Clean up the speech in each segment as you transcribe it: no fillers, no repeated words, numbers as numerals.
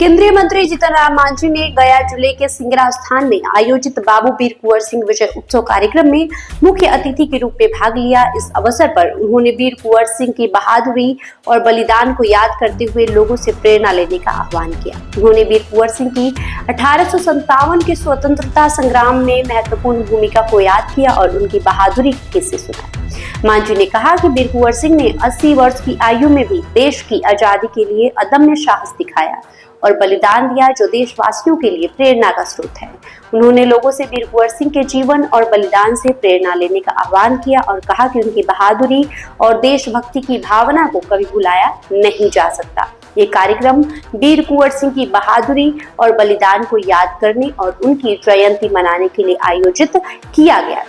केंद्रीय मंत्री जीतन राम मांझी ने गया जिले के सिंगरा स्थान में आयोजित बाबू वीर कुंवर सिंह विजय उत्सव कार्यक्रम में मुख्य अतिथि के रूप में भाग लिया। इस अवसर पर उन्होंने वीर कुंवर सिंह की बहादुरी और बलिदान को याद करते हुए लोगों से प्रेरणा लेने का आह्वान किया। उन्होंने वीर कुंवर सिंह की 1857 के स्वतंत्रता संग्राम में महत्वपूर्ण भूमिका को याद किया और उनकी बहादुरी के किस्से सुनाए। मांझी ने कहा कि वीर कुंवर सिंह ने 80 वर्ष की आयु में भी देश की आजादी के लिए अदम्य साहस दिखाया और बलिदान दिया, जो देशवासियों के लिए प्रेरणा का स्रोत है। उन्होंने लोगों से वीर कुंवर सिंह के जीवन और बलिदान से प्रेरणा लेने का आह्वान किया और कहा कि उनकी बहादुरी और देशभक्ति की भावना को कभी भुलाया नहीं जा सकता। ये कार्यक्रम वीर कुंवर सिंह की बहादुरी और बलिदान को याद करने और उनकी जयंती मनाने के लिए आयोजित किया गया।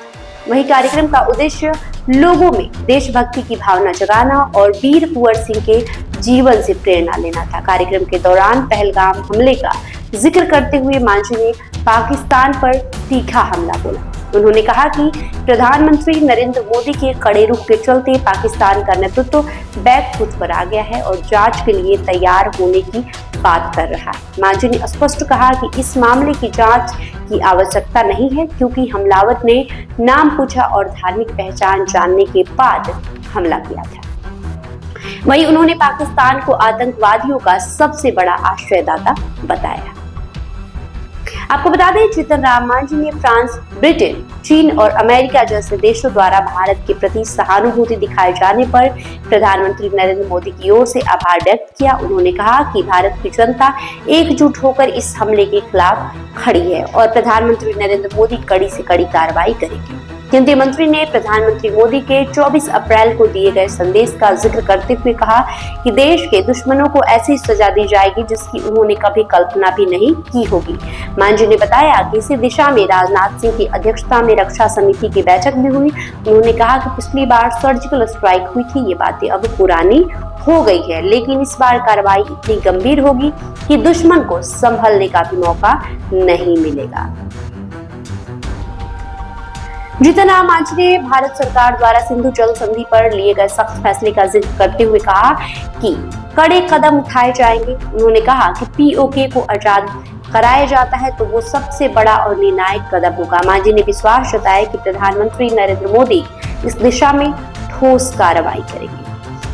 वही कार्यक्रम का उद्देश्य लोगों में देशभक्ति की भावना जगाना और वीर कुंवर सिंह के जीवन से प्रेरणा लेना था। कार्यक्रम के दौरान पहलगाम हमले का जिक्र करते हुए मांझी ने पाकिस्तान पर तीखा हमला बोला। उन्होंने कहा कि प्रधानमंत्री नरेंद्र मोदी के कड़े रुख के चलते पाकिस्तान का नेतृत्व बैक फुट पर आ गया है और जांच के लिए तैयार होने की बात कर रहा है। मांझी ने स्पष्ट कहा कि इस मामले की जांच की आवश्यकता नहीं है, क्योंकि हमलावर ने नाम पूछा और धार्मिक पहचान जानने के बाद हमला किया था। वहीं उन्होंने पाकिस्तान को आतंकवादियों का सबसे बड़ा आश्रयदाता बताया। आपको बता दें, जीतन राम मांझी ने फ्रांस, ब्रिटेन, चीन और अमेरिका जैसे देशों द्वारा भारत के प्रति सहानुभूति दिखाए जाने पर प्रधानमंत्री नरेंद्र मोदी की ओर से आभार व्यक्त किया। उन्होंने कहा कि भारत की जनता एकजुट होकर इस हमले के खिलाफ खड़ी है और प्रधानमंत्री नरेंद्र मोदी कड़ी से कड़ी कार्रवाई करेंगे। केंद्रीय मंत्री ने प्रधानमंत्री मोदी के 24 अप्रैल को दिए गए संदेश का जिक्र करते हुए कहा कि देश के दुश्मनों को ऐसी सजा दी जाएगी जिसकी उन्होंने कभी कल्पना भी नहीं की होगी। मांझी ने बताया कि इसी दिशा में राजनाथ सिंह की अध्यक्षता में रक्षा समिति की बैठक भी हुई। उन्होंने कहा कि पिछली बार सर्जिकल स्ट्राइक हुई थी, ये बातें अब पुरानी हो गई है, लेकिन इस बार कार्रवाई इतनी गंभीर होगी कि दुश्मन को संभलने का भी मौका नहीं मिलेगा। जीतन राम मांझी ने भारत सरकार द्वारा सिंधु जल संधि पर लिए गए सख्त फैसले का जिक्र करते हुए कहा कि कड़े कदम उठाए जाएंगे। उन्होंने कहा कि पीओके को आजाद कराया जाता है तो वो सबसे बड़ा और निर्णायक कदम होगा। मांझी ने विश्वास जताया कि प्रधानमंत्री नरेंद्र मोदी इस दिशा में ठोस कार्रवाई करेंगे।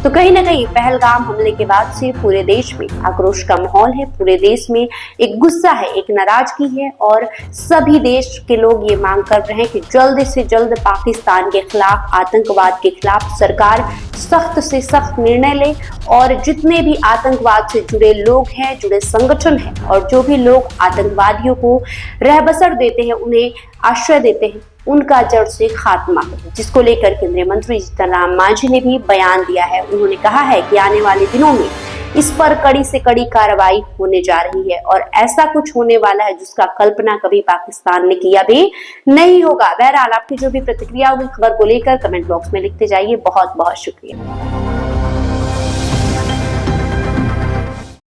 तो कहीं ना कहीं पहलगाम हमले के बाद से पूरे देश में आक्रोश का माहौल है। पूरे देश में एक गुस्सा है, एक नाराजगी है और सभी देश के लोग ये मांग कर रहे हैं कि जल्द से जल्द पाकिस्तान के खिलाफ, आतंकवाद के खिलाफ सरकार सख्त से सख्त निर्णय ले और जितने भी आतंकवाद से जुड़े लोग हैं, जुड़े संगठन हैं और जो भी लोग आतंकवादियों को रहबसर देते हैं, उन्हें आश्रय देते हैं, उनका जड़ से खात्मा हो, जिसको लेकर केंद्रीय मंत्री जीतन राम मांझी ने भी बयान दिया है। उन्होंने कहा है कि आने वाले दिनों में इस पर कड़ी से कड़ी कार्रवाई होने जा रही है और ऐसा कुछ होने वाला है जिसका कल्पना कभी पाकिस्तान ने किया भी नहीं होगा। बहरहाल आपकी जो भी प्रतिक्रिया होगी खबर को लेकर कमेंट बॉक्स में लिखते जाइए। बहुत बहुत शुक्रिया।